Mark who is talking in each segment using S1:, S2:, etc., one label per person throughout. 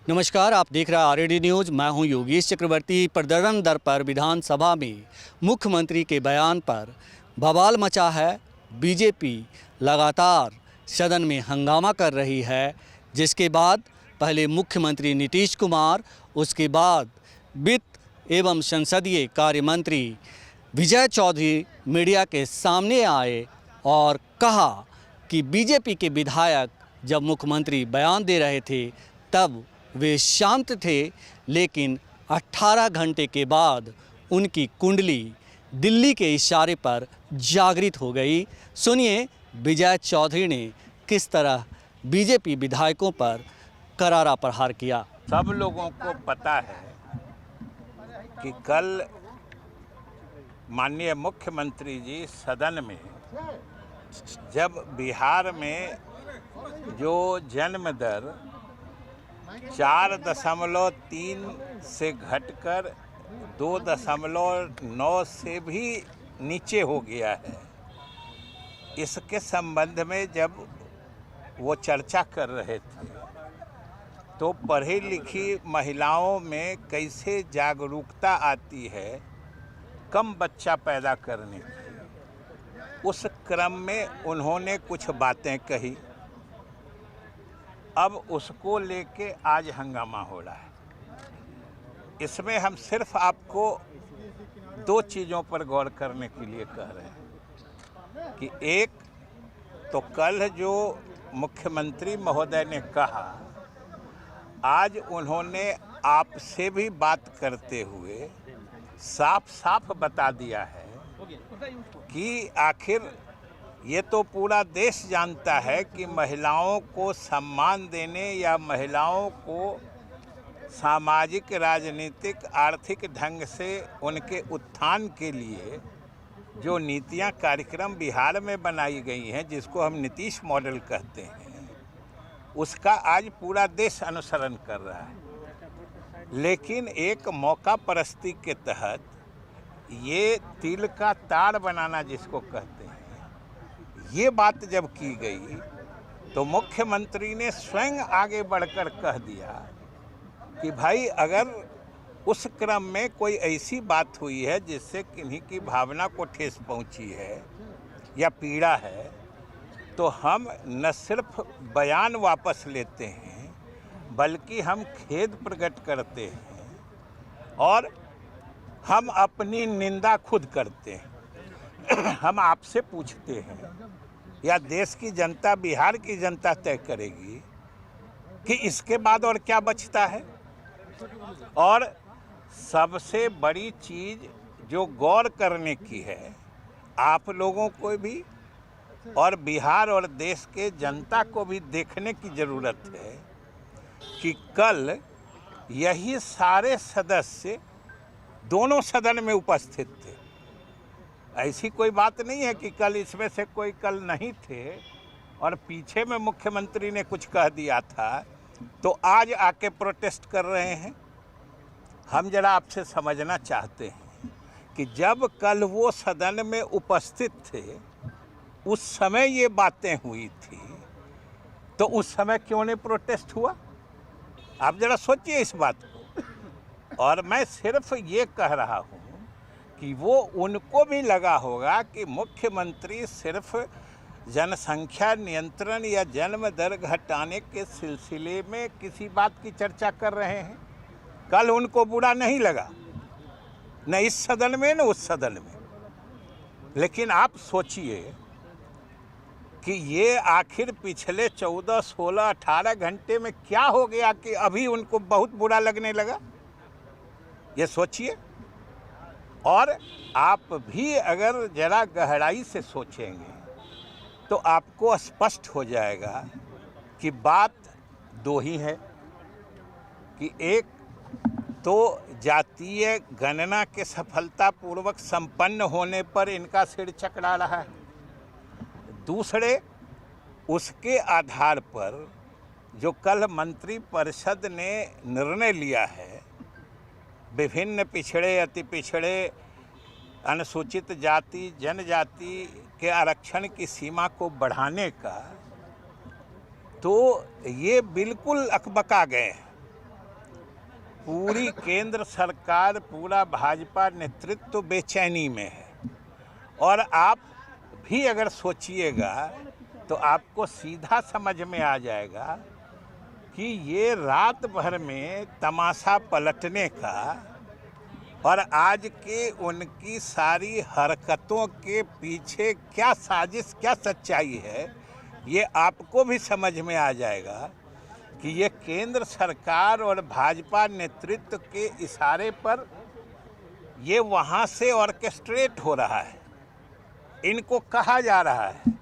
S1: नमस्कार, आप देख रहे हैं आरएडी न्यूज़। मैं हूं योगेश चक्रवर्ती। प्रदर्शन दर पर विधानसभा में मुख्यमंत्री के बयान पर बवाल मचा है। बीजेपी लगातार सदन में हंगामा कर रही है, जिसके बाद पहले मुख्यमंत्री नीतीश कुमार, उसके बाद वित्त एवं संसदीय कार्य मंत्री विजय चौधरी मीडिया के सामने आए और कहा कि बीजेपी के विधायक जब मुख्यमंत्री बयान दे रहे थे तब वे शांत थे, लेकिन 18 घंटे के बाद उनकी कुंडली दिल्ली के इशारे पर जागृत हो गई। सुनिए विजय चौधरी ने किस तरह बीजेपी विधायकों पर करारा प्रहार किया।
S2: सब लोगों को पता है कि कल माननीय मुख्यमंत्री जी सदन में जब बिहार में जो जन्म दर 4.3 से घटकर 2.9 से भी नीचे हो गया है, इसके संबंध में जब वो चर्चा कर रहे थे तो पढ़ी लिखी महिलाओं में कैसे जागरूकता आती है कम बच्चा पैदा करने की, उस क्रम में उन्होंने कुछ बातें कही। अब उसको लेके आज हंगामा हो रहा है। इसमें हम सिर्फ आपको दो चीज़ों पर गौर करने के लिए कह रहे हैं कि एक तो कल जो मुख्यमंत्री महोदय ने कहा, आज उन्होंने आपसे भी बात करते हुए साफ साफ बता दिया है कि आखिर ये तो पूरा देश जानता है कि महिलाओं को सम्मान देने या महिलाओं को सामाजिक, राजनीतिक, आर्थिक ढंग से उनके उत्थान के लिए जो नीतियां, कार्यक्रम बिहार में बनाई गई हैं, जिसको हम नीतीश मॉडल कहते हैं, उसका आज पूरा देश अनुसरण कर रहा है। लेकिन एक मौका परस्ती के तहत ये तिल का ताड़ बनाना जिसको कहते हैं, ये बात जब की गई तो मुख्यमंत्री ने स्वयं आगे बढ़कर कह दिया कि भाई अगर उस क्रम में कोई ऐसी बात हुई है जिससे किन्हीं की भावना को ठेस पहुंची है या पीड़ा है, तो हम न सिर्फ बयान वापस लेते हैं बल्कि हम खेद प्रकट करते हैं और हम अपनी निंदा खुद करते हैं। हम आपसे पूछते हैं या देश की जनता, बिहार की जनता तय करेगी कि इसके बाद और क्या बचता है। और सबसे बड़ी चीज़ जो गौर करने की है, आप लोगों को भी और बिहार और देश के जनता को भी देखने की ज़रूरत है कि कल यही सारे सदस्य दोनों सदन में उपस्थित थे। ऐसी कोई बात नहीं है कि कल इसमें से कोई कल नहीं थे और पीछे में मुख्यमंत्री ने कुछ कह दिया था तो आज आके प्रोटेस्ट कर रहे हैं। हम जरा आपसे समझना चाहते हैं कि जब कल वो सदन में उपस्थित थे, उस समय ये बातें हुई थी, तो उस समय क्यों नहीं प्रोटेस्ट हुआ? आप जरा सोचिए इस बात को। और मैं सिर्फ ये कह रहा हूँ कि वो उनको भी लगा होगा कि मुख्यमंत्री सिर्फ जनसंख्या नियंत्रण या जन्म दर घटाने के सिलसिले में किसी बात की चर्चा कर रहे हैं। कल उनको बुरा नहीं लगा, न इस सदन में न उस सदन में। लेकिन आप सोचिए कि ये आखिर पिछले 14, 16, 18 घंटे में क्या हो गया कि अभी उनको बहुत बुरा लगने लगा, ये सोचिए। और आप भी अगर जरा गहराई से सोचेंगे तो आपको स्पष्ट हो जाएगा कि बात दो ही है कि एक तो जातीय गणना के सफलतापूर्वक संपन्न होने पर इनका सिर चकरा रहा है, दूसरे उसके आधार पर जो कल मंत्रिपरिषद ने निर्णय लिया है, विभिन्न पिछड़े, अति पिछड़े, अनुसूचित जाति, जनजाति के आरक्षण की सीमा को बढ़ाने का, तो ये बिल्कुल अकबका गए हैं। पूरी केंद्र सरकार, पूरा भाजपा नेतृत्व बेचैनी में है। और आप भी अगर सोचिएगा तो आपको सीधा समझ में आ जाएगा कि ये रात भर में तमाशा पलटने का और आज के उनकी सारी हरकतों के पीछे क्या साजिश, क्या सच्चाई है, ये आपको भी समझ में आ जाएगा कि ये केंद्र सरकार और भाजपा नेतृत्व के इशारे पर ये वहाँ से ऑर्केस्ट्रेट हो रहा है। इनको कहा जा रहा है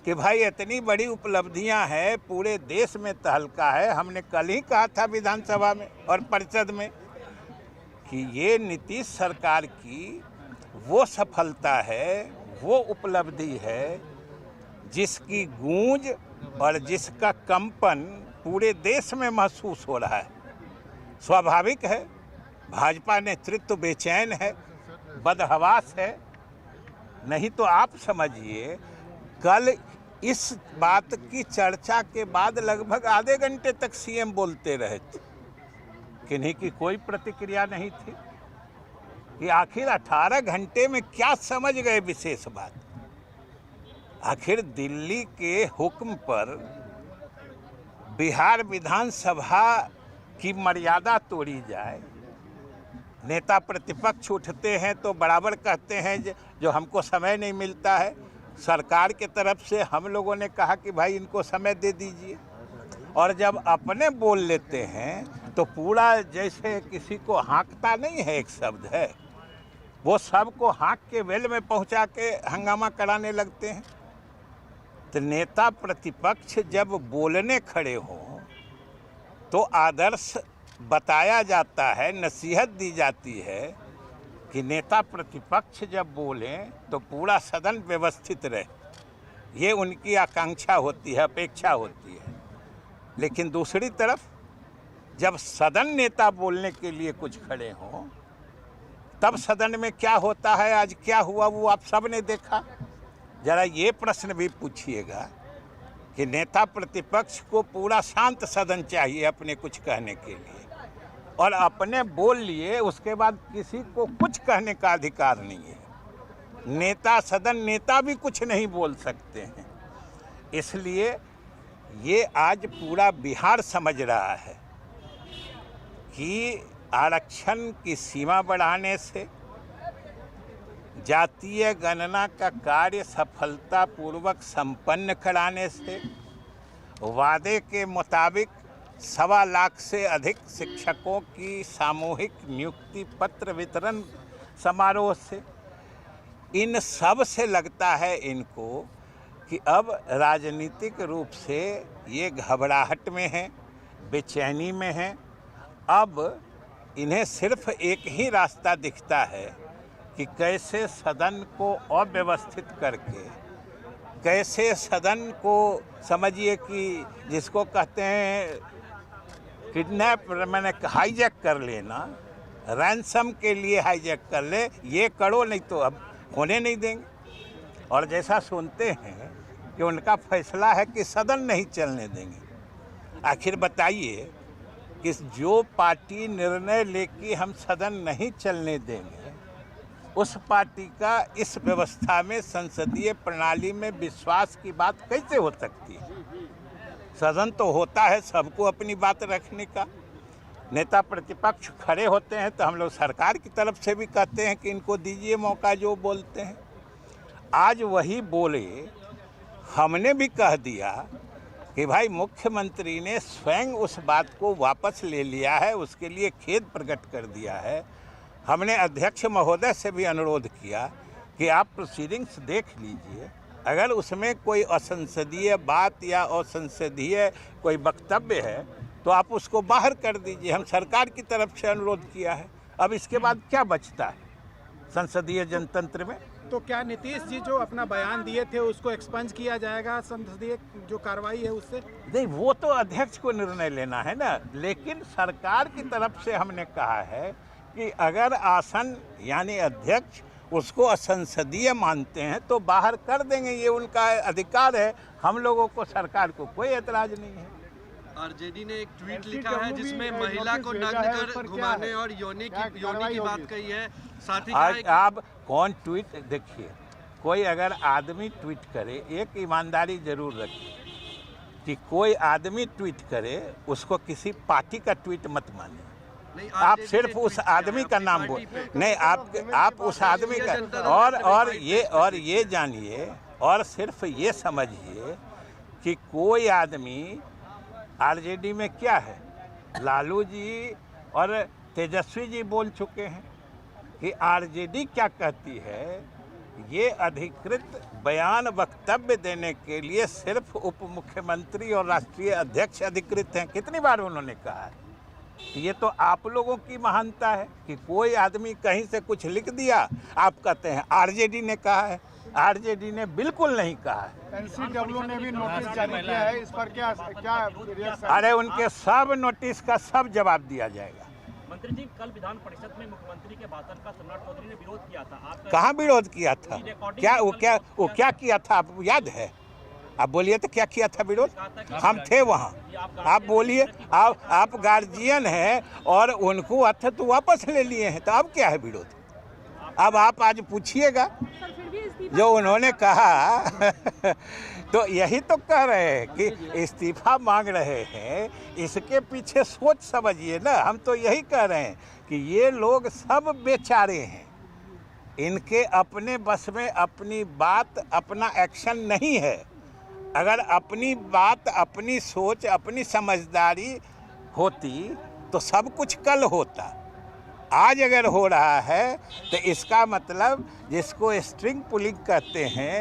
S2: कि भाई इतनी बड़ी उपलब्धियां हैं, पूरे देश में तहलका है। हमने कल ही कहा था विधानसभा में और परिषद में कि ये नीतीश सरकार की वो सफलता है, वो उपलब्धि है जिसकी गूंज और जिसका कंपन पूरे देश में महसूस हो रहा है। स्वाभाविक है, भाजपा नेतृत्व बेचैन है, बदहवास है। नहीं तो आप समझिए, कल इस बात की चर्चा के बाद लगभग आधे घंटे तक सीएम बोलते रहे थे, किन्हीं की कोई प्रतिक्रिया नहीं थी कि आखिर 18 घंटे में क्या समझ गए विशेष बात। आखिर दिल्ली के हुक्म पर बिहार विधानसभा की मर्यादा तोड़ी जाए। नेता प्रतिपक्ष उठते हैं तो बराबर कहते हैं जो हमको समय नहीं मिलता है। सरकार के तरफ से हम लोगों ने कहा कि भाई इनको समय दे दीजिए, और जब अपने बोल लेते हैं तो पूरा जैसे किसी को हाँकता नहीं है, एक शब्द है, वो सबको हाँक के वेल में पहुंचा के हंगामा कराने लगते हैं। तो नेता प्रतिपक्ष जब बोलने खड़े हों तो आदर्श बताया जाता है, नसीहत दी जाती है कि नेता प्रतिपक्ष जब बोलें तो पूरा सदन व्यवस्थित रहे। ये उनकी आकांक्षा होती है, अपेक्षा होती है। लेकिन दूसरी तरफ जब सदन नेता बोलने के लिए कुछ खड़े हों तब सदन में क्या होता है, आज क्या हुआ, वो आप सब ने देखा। जरा ये प्रश्न भी पूछिएगा कि नेता प्रतिपक्ष को पूरा शांत सदन चाहिए अपने कुछ कहने के लिए, और अपने बोल लिए उसके बाद किसी को कुछ कहने का अधिकार नहीं है। नेता, सदन नेता भी कुछ नहीं बोल सकते हैं। इसलिए ये आज पूरा बिहार समझ रहा है कि आरक्षण की सीमा बढ़ाने से, जातीय गणना का कार्य सफलतापूर्वक संपन्न कराने से, वादे के मुताबिक 1.25 लाख से अधिक शिक्षकों की सामूहिक नियुक्ति पत्र वितरण समारोह से, इन सब से लगता है इनको कि अब राजनीतिक रूप से ये घबराहट में हैं, बेचैनी में हैं। अब इन्हें सिर्फ एक ही रास्ता दिखता है कि कैसे सदन को अव्यवस्थित करके, कैसे सदन को समझिए कि जिसको कहते हैं किडनैप, मैंने हाईजैक कर लेना, रैंसम के लिए हाईजैक कर ले, ये करो नहीं तो अब होने नहीं देंगे। और जैसा सुनते हैं कि उनका फैसला है कि सदन नहीं चलने देंगे। आखिर बताइए कि जो पार्टी निर्णय लेके हम सदन नहीं चलने देंगे, उस पार्टी का इस व्यवस्था में, संसदीय प्रणाली में विश्वास की बात कैसे हो सकती है। सदन तो होता है सबको अपनी बात रखने का। नेता प्रतिपक्ष खड़े होते हैं तो हम लोग सरकार की तरफ से भी कहते हैं कि इनको दीजिए मौका जो बोलते हैं। आज वही बोले, हमने भी कह दिया कि भाई मुख्यमंत्री ने स्वयं उस बात को वापस ले लिया है, उसके लिए खेद प्रकट कर दिया है। हमने अध्यक्ष महोदय से भी अनुरोध किया कि आप प्रोसीडिंग्स देख लीजिए, अगर उसमें कोई असंसदीय बात या असंसदीय कोई वक्तव्य है तो आप उसको बाहर कर दीजिए। हम सरकार की तरफ से अनुरोध किया है। अब इसके बाद क्या बचता है संसदीय जनतंत्र में?
S3: तो क्या नीतीश जी जो अपना बयान दिए थे उसको एक्सपंज किया जाएगा, संसदीय जो कार्रवाई है उससे?
S2: नहीं, वो तो अध्यक्ष को निर्णय लेना है ना। लेकिन सरकार की तरफ से हमने कहा है कि अगर आसन यानी अध्यक्ष उसको असंसदीय मानते हैं तो बाहर कर देंगे, ये उनका अधिकार है। हम लोगों को, सरकार को कोई एतराज़ नहीं है।
S4: आरजेडी ने एक ट्वीट लिखा है जिसमें महिला को नग्न कर घुमाने और योनि की बात कही है। साथ ही
S2: आज आप कौन ट्वीट देखिए, कोई अगर आदमी ट्वीट करे, एक ईमानदारी जरूर रखिए कि कोई आदमी ट्वीट करे उसको किसी पार्टी का ट्वीट मत मानिए। आप सिर्फ उस आदमी का नाम बोल नहीं, आप उस आदमी का और ये जानिए और सिर्फ ये समझिए कि कोई आदमी आरजेडी में क्या है, लालू जी और तेजस्वी जी बोल चुके हैं कि आरजेडी क्या कहती है, ये अधिकृत बयान वक्तव्य देने के लिए सिर्फ उप मुख्यमंत्री और राष्ट्रीय अध्यक्ष अधिकृत हैं। कितनी बार उन्होंने कहा है। ये तो आप लोगों की महानता है कि कोई आदमी कहीं से कुछ लिख दिया, आप कहते हैं आरजेडी ने कहा है। आरजेडी ने बिल्कुल नहीं कहा है।
S3: एनसीडब्ल्यू ने भी नोटिस जारी किया है, इस पर क्या रिएक्शन?
S2: अरे उनके सब नोटिस का सब जवाब दिया जाएगा।
S5: मंत्री जी, कल विधान परिषद में मुख्यमंत्री के भाषण का सम्राट चौधरी ने विरोध किया था। आप
S2: कहाँ विरोध किया था? क्या किया था? आपको याद है? आप बोलिए तो क्या किया था विरोध? हम थे वहाँ। आप बोलिए, आप गार्जियन हैं और उनको अर्थ तो वापस ले लिए हैं, तो अब क्या है विरोध? अब आप आज पूछिएगा जो उन्होंने कहा तो यही तो कह रहे हैं कि इस्तीफा मांग रहे हैं, इसके पीछे सोच समझिए ना। हम तो यही कह रहे हैं कि ये लोग सब बेचारे हैं, इनके अपने बस में अपनी बात, अपना एक्शन नहीं है। अगर अपनी बात, अपनी सोच, अपनी समझदारी होती तो सब कुछ कल होता। आज अगर हो रहा है तो इसका मतलब जिसको स्ट्रिंग पुलिंग कहते हैं